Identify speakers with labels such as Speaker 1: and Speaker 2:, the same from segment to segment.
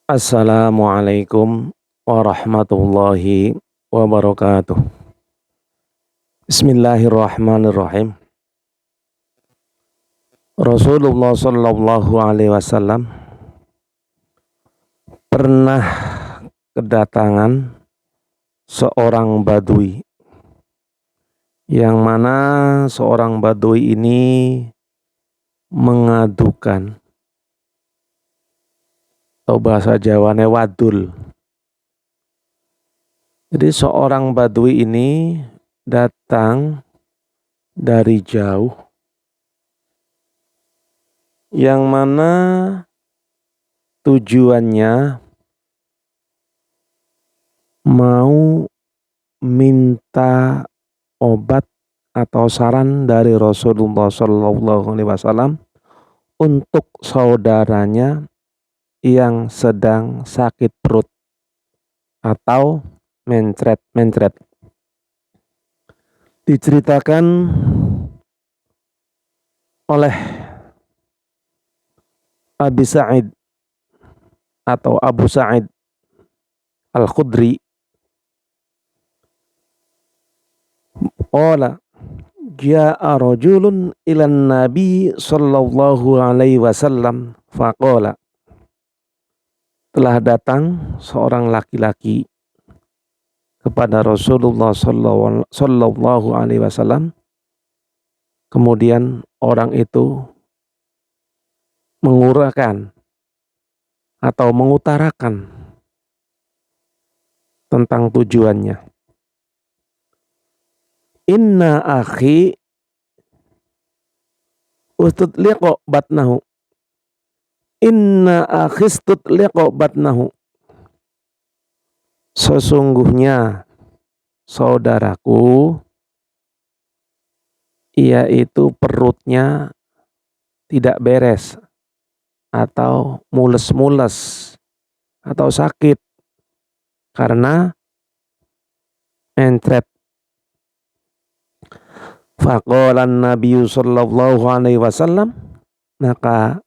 Speaker 1: Assalamualaikum warahmatullahi wabarakatuh. Bismillahirrahmanirrahim. Rasulullah Shallallahu Alaihi Wasallam pernah kedatangan seorang badui, yang mana seorang badui ini mengadukan, atau bahasa Jawane wadul. Jadi seorang badui ini datang dari jauh, yang mana tujuannya mau minta obat atau saran dari Rasulullah Shallallahu Alaihi Wasallam untuk saudaranya yang sedang sakit perut atau mencret. Diceritakan oleh Abi Sa'id atau Abu Sa'id Al-Khudri, qala ja'a rajulun ilan nabi sallallahu alaihi wasallam faqala, telah datang seorang laki-laki kepada Rasulullah sallallahu alaihi wasallam. Kemudian orang itu menguraikan atau mengutarakan tentang tujuannya. Inna akhi ustudliqo batnahu. Inna akhi ustudliqo batnahu. Sesungguhnya saudaraku, yaitu perutnya tidak beres atau mules-mules atau sakit karena mencret. Faqalan Nabi sallallahu alaihi wasallam, maka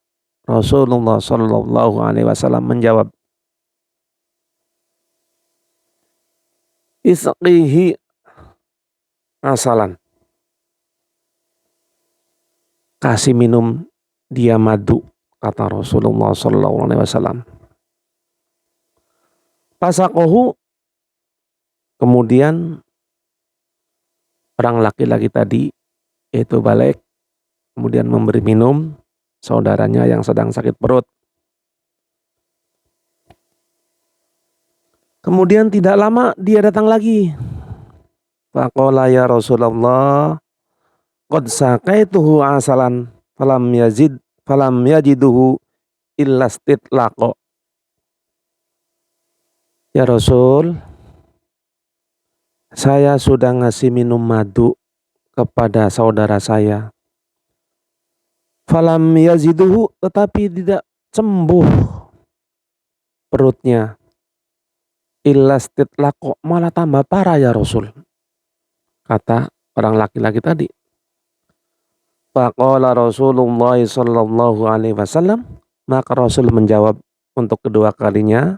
Speaker 1: Rasulullah sallallahu alaihi wasallam menjawab, isqihi asalan, kasih minum dia madu, kata Rasulullah sallallahu alaihi wasallam. Pasaqahu, kemudian orang laki-laki tadi itu balik, kemudian memberi minum saudaranya yang sedang sakit perut. Kemudian tidak lama dia datang lagi. Faqala ya Rasulullah, qad saqaituhu asalan falam yajiduhu illa istitlaqa. Ya Rasul, saya sudah ngasih minum madu kepada saudara saya. Falam yaziduhu, tetapi tidak sembuh perutnya. Illa istitlaqa, malah tambah parah ya Rasul, kata orang laki-laki tadi. Faqala Rasulullah sallallahu alaihi wasallam, maka Rasul menjawab untuk kedua kalinya,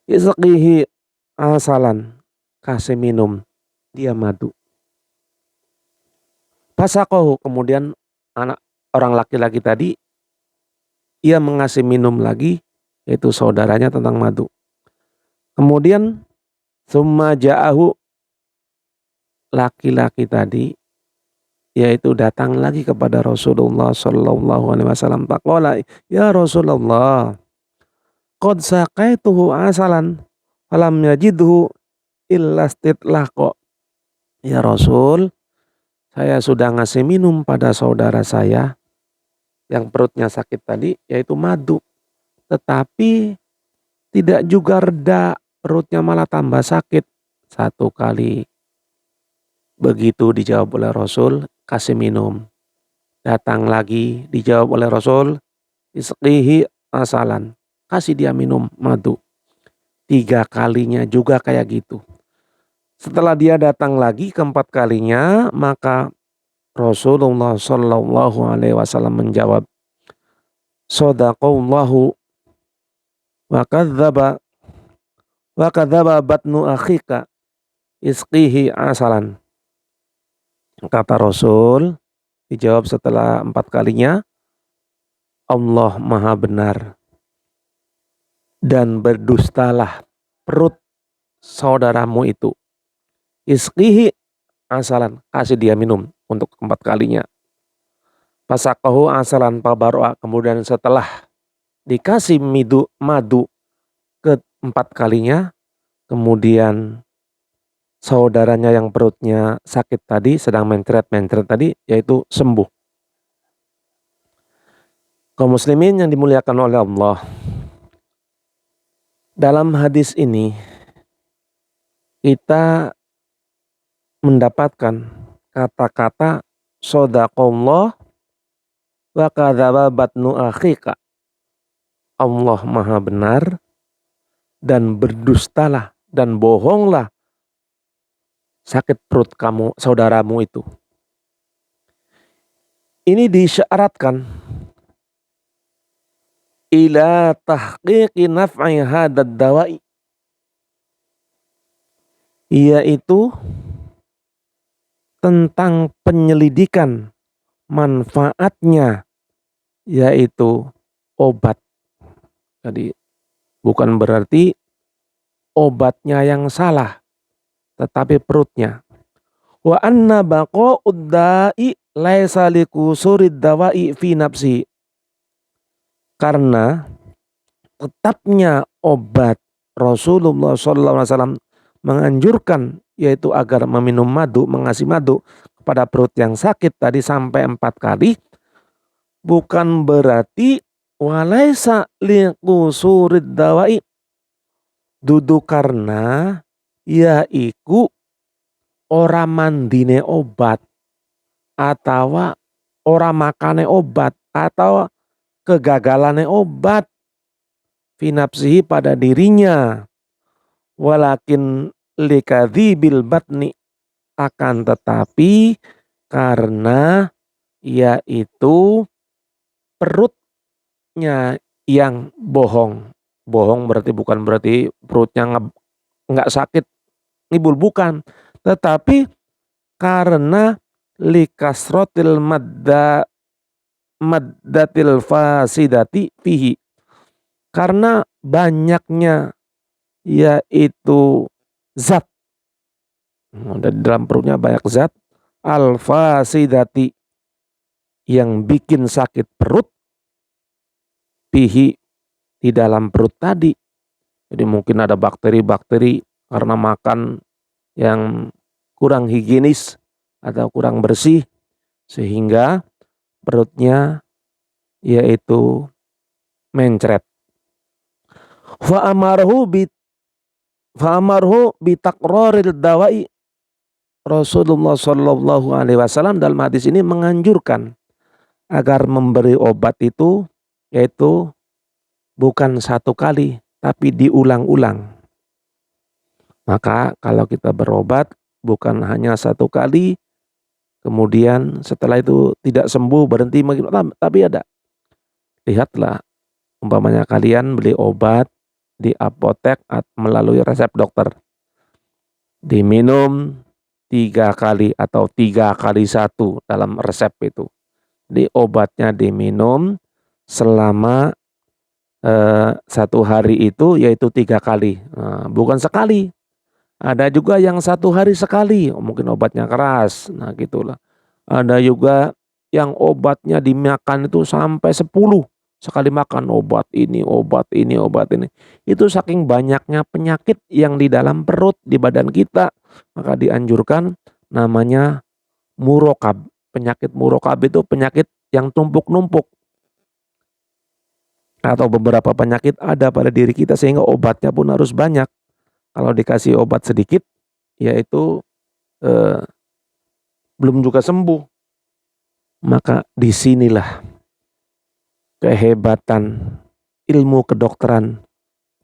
Speaker 1: isqihi asalan, kasih minum dia madu. Pasaqahu, kemudian orang laki-laki tadi ia mengasih minum lagi, yaitu saudaranya tentang madu. Kemudian summa ja'ahu, laki-laki tadi yaitu datang lagi kepada Rasulullah sallallahu alaihi wasallam. Faqala ya Rasulullah, qad saqaituhu asalan falam yajidhu illa istitlaqa. Ya Rasul, saya sudah ngasih minum pada saudara saya yang perutnya sakit tadi, yaitu madu, tetapi tidak juga reda, perutnya malah tambah sakit. Satu kali begitu dijawab oleh Rasul, kasih minum. Datang lagi dijawab oleh Rasul, isqihi asalan, kasih dia minum madu. 3 kalinya juga kayak gitu. Setelah dia datang lagi keempat kalinya, maka Rasulullah Shallallahu Alaihi Wasallam menjawab, Sadaqallahu wa kadzaba batnu akhika isqihi asalan. Kata Rasul, dijawab setelah 4 kalinya, Allah Maha benar dan berdustalah perut saudaramu itu. Isqihi asalan, kasih dia minum untuk 4 kalinya. Pasakahu asalan pabaroa, kemudian setelah dikasih madu ke-4 kalinya, kemudian saudaranya yang perutnya sakit tadi, sedang mencret-mencret tadi, yaitu sembuh. Kaum muslimin yang dimuliakan oleh Allah, dalam hadis ini kita mendapatkan kata-kata sodaqallah wa kadzaba batnu akhika. Allah Maha benar dan berdustalah dan bohonglah sakit perut kamu, saudaramu itu. Ini disyaratkan ila tahqiqi naf'i hadad dawa'i, yaitu tentang penyelidikan manfaatnya, yaitu obat. Jadi bukan berarti obatnya yang salah, tetapi perutnya. Wa anna baqa'ud da'i laisa likusurid dawa'i fi nafsi. Karena tetapnya obat, Rasulullah SAW menganjurkan yaitu agar meminum madu, mengasih madu kepada perut yang sakit tadi sampai 4 kali, bukan berarti walaisa liqusurid dawa'i, dudu karena yaiku ora mandine obat atau ora makane obat atau kegagalane obat finapsihi pada dirinya, walakin likadzibil batni, akan tetapi karena yaitu perutnya yang bohong. Bohong berarti bukan berarti perutnya nggak sakit, ngibul, bukan, tetapi karena likasrotil maddatil fasidati fihi, karena banyaknya yaitu zat, ada di dalam perutnya banyak zat al fasidati yang bikin sakit perut, fihi di dalam perut tadi. Jadi mungkin ada bakteri-bakteri karena makan yang kurang higienis atau kurang bersih sehingga perutnya yaitu mencret. Fa'amarhu bitakroril dawai. Rasulullah Shallallahu Alaihi Wasallam dalam hadis ini menganjurkan agar memberi obat itu yaitu bukan 1 kali tapi diulang-ulang. Maka kalau kita berobat bukan hanya 1 kali, kemudian setelah itu tidak sembuh berhenti, tapi ada. Lihatlah, umpamanya kalian beli obat di apotek melalui resep dokter, diminum 3 kali atau 3 kali 1 dalam resep itu. Di obatnya diminum selama 1 hari itu yaitu 3 kali, bukan sekali. Ada juga yang 1 hari sekali, mungkin obatnya keras, nah gitulah. Ada juga yang obatnya dimakan itu sampai 10 sekali makan, obat ini, obat ini, obat ini. Itu saking banyaknya penyakit yang di dalam perut, di badan kita, maka dianjurkan namanya murokab. Penyakit murokab itu penyakit yang tumpuk-numpuk, atau beberapa penyakit ada pada diri kita sehingga obatnya pun harus banyak. Kalau dikasih obat sedikit, yaitu belum juga sembuh. Maka disinilah kehebatan ilmu kedokteran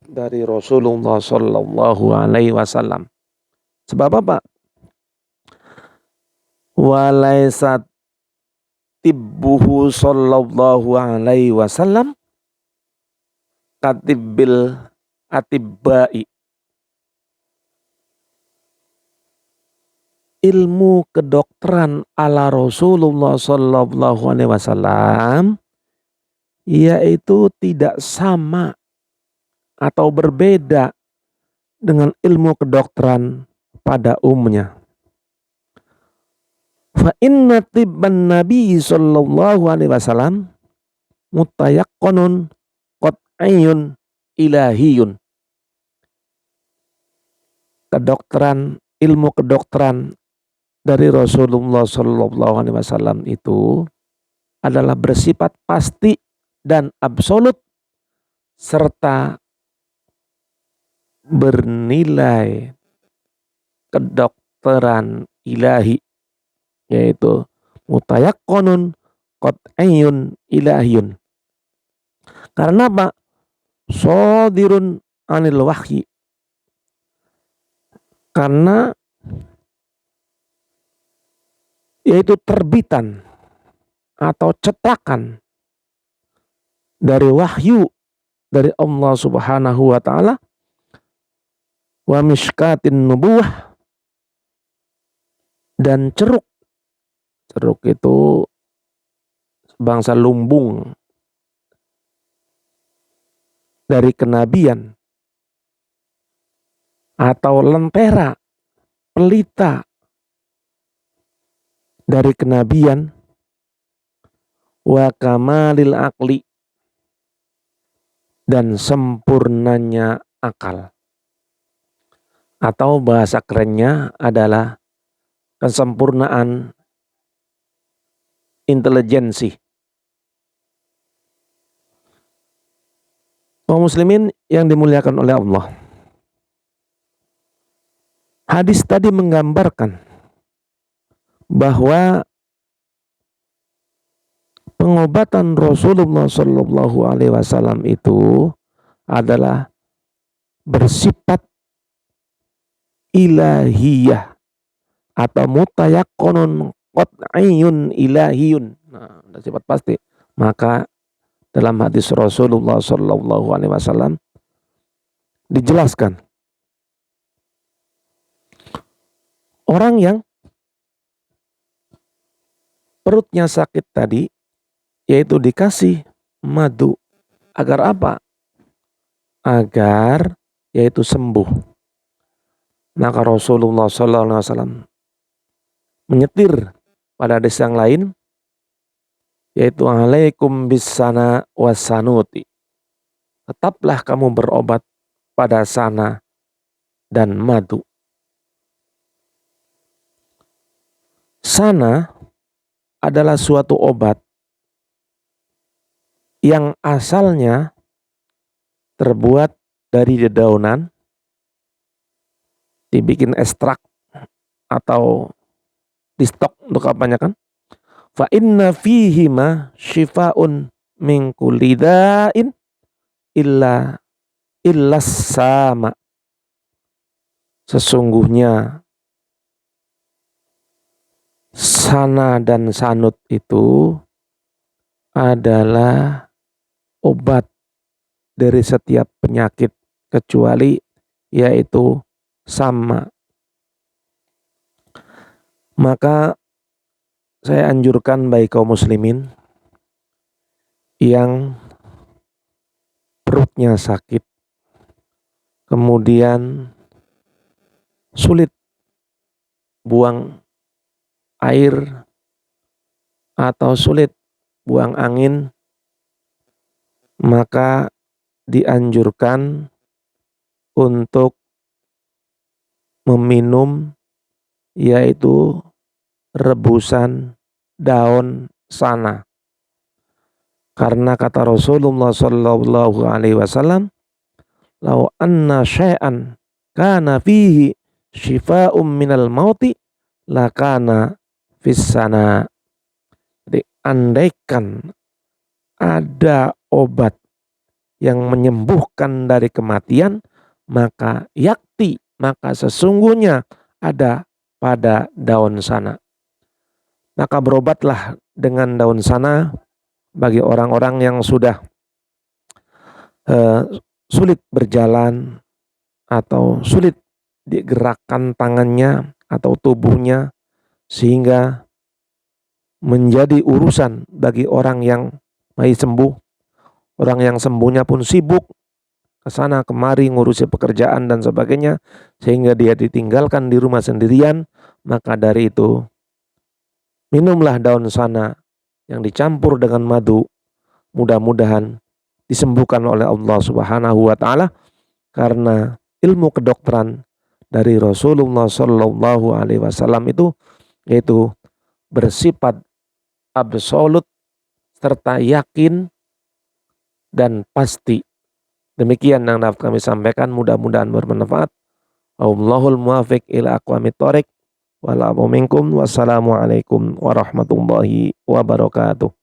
Speaker 1: dari Rasulullah Shallallahu Alaihi Wasallam. Sebab apa? Walaisat tibbuhu Shallallahu Alaihi Wasallam katibil atibbai. Ilmu kedokteran ala Rasulullah sallallahu alaihi wasallam yaitu tidak sama atau berbeda dengan ilmu kedokteran pada umumnya. Fa inna tibban nabi sallallahu alaihi wasallam mutayaqqanun qat'iyyun ilahiyun. Ilmu kedokteran dari Rasulullah sallallahu alaihi wasallam itu adalah bersifat pasti dan absolut serta bernilai kedokteran ilahi, yaitu mutayaqqanun qat'iyyun ilahiyun. Karena apa? Shadirun anil wahyi. Karena yaitu terbitan atau cetakan dari wahyu dari Allah Subhanahu wa taala, wa mishkatin nubuwah, dan ceruk itu bangsa lumbung dari kenabian atau lentera pelita dari kenabian, wa kamalil akli, dan sempurnanya akal, atau bahasa kerennya adalah kesempurnaan intelijensi. Kaum muslimin yang dimuliakan oleh Allah, hadis tadi menggambarkan bahwa pengobatan Rasulullah Shallallahu Alaihi Wasallam itu adalah bersifat ilahiyah atau mutayaqqanun qat'iyyun ilahiyun. Nah, sifat pasti. Maka dalam hadis Rasulullah Shallallahu Alaihi Wasallam dijelaskan orang yang perutnya sakit tadi, yaitu dikasih madu. Agar apa? Agar yaitu sembuh. Maka Rasulullah SAW menyetir pada hadis yang lain, yaitu alaikum bisana wasanuti. Tetaplah kamu berobat pada sana dan madu. Sana adalah suatu obat yang asalnya terbuat dari dedaunan, dibikin ekstrak atau di stok untuk apanya kan? Fa inna fihi ma shifaun min kulli da'in illa sama. Sesungguhnya sana dan sanut itu adalah obat dari setiap penyakit kecuali yaitu sama. Maka saya anjurkan bagi kaum muslimin yang perutnya sakit, kemudian sulit buang air atau sulit buang angin, maka dianjurkan untuk meminum yaitu rebusan daun sana. Karena kata Rasulullah sallallahu alaihi wasallam, "Lau anna syai'an kana fihi syifa'um minal mauti lakana fissana." Jadi andaikan ada obat yang menyembuhkan dari kematian, maka sesungguhnya ada pada daun sana. Maka berobatlah dengan daun sana bagi orang-orang yang sudah eh, sulit berjalan atau sulit digerakkan tangannya atau tubuhnya, sehingga menjadi urusan bagi orang yang mau sembuh. Orang yang sembuhnya pun sibuk ke sana kemari ngurusi pekerjaan dan sebagainya, sehingga dia ditinggalkan di rumah sendirian. Maka dari itu, minumlah daun sana yang dicampur dengan madu, mudah-mudahan disembuhkan oleh Allah Subhanahu wa taala, karena ilmu kedokteran dari Rasulullah Shallallahu alaihi wasallam itu yaitu bersifat absolut serta yakin dan pasti. Demikian yang dapat kami sampaikan, mudah-mudahan bermanfaat. Allahul muwafiq ila aqwamit thoriq. Wassalamualaikum warahmatullahi wabarakatuh.